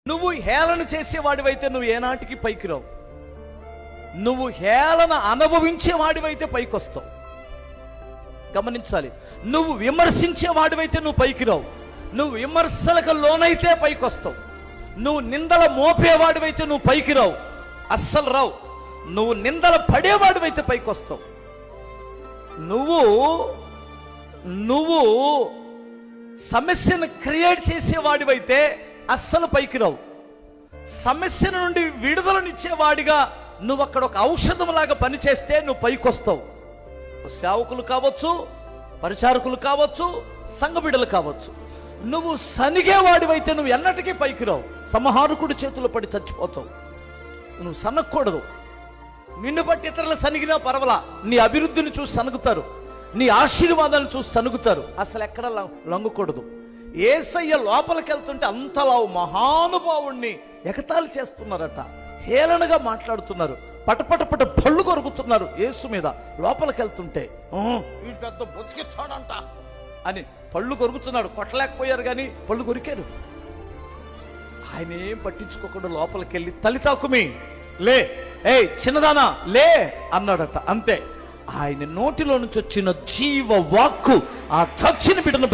నువ్వు హేళన చేసేవాడివైతే నువ్వు ఏనాటికి పైకి రావు. నువ్వు హేళన అనుభవించేవాడివైతే పైకి వస్తావు. గమనించాలి. నువ్వు విమర్శించేవాడివైతే నువ్వు పైకి రావు. నువ్వు విమర్శలకు లోనైతే పైకి వస్తావు. నువ్వు నిందల మోపేవాడివైతే నువ్వు పైకి రావు, అస్సలు రావు. నువ్వు నిందల పడేవాడివైతే పైకి వస్తావు. నువ్వు సమస్యను క్రియేట్ చేసేవాడివైతే అస్సలు పైకి రావు. సమస్య నుండి విడుదలనిచ్చేవాడిగా నువ్వు అక్కడ ఒక ఔషధం లాగా పనిచేస్తే నువ్వు పైకి వస్తావు. సేవకులు కావచ్చు, పరిచారకులు కావచ్చు, సంఘ బిడ్డలు కావచ్చు. నువ్వు సనిగేవాడివైతే నువ్వు ఎన్నటికీ పైకి రావు. సంహారకుడి చేతుల్లో పడి చచ్చిపోతావు. నువ్వు సనగకూడదు. నిన్ను బట్టి ఇతరులు సనిగినా పర్వాలా, నీ అభివృద్ధిని చూసి సనుగుతారు, నీ ఆశీర్వాదాన్ని చూసి సనుగుతారు. అసలు ఎక్కడ లొంగకూడదు. యేసయ్య లోపలికి వెళ్తుంటే అంతలా మహానుభావుణ్ణి ఎగతాళి చేస్తున్నారట, హేళనగా మాట్లాడుతున్నారు, పటపటపట పళ్ళు కొరుకుతున్నారు యేసు మీద. లోపలికి వెళ్తుంటే వీడు పెద్ద బొతికిచ్చాడంట అని పళ్ళు కొరుకుతున్నాడు. కొట్టలేకపోయారు కానీ పళ్ళు కొరికారు. ఆయన ఏం పట్టించుకోకుండా లోపలికి వెళ్ళి తలితాకుమి లే, ఏయ్ చిన్నదానా లే అన్నాడట. అంతే. ఆయన నోటిలో నుంచి వచ్చిన జీవ వాక్కు ఆ చచ్చిన బిడ్డను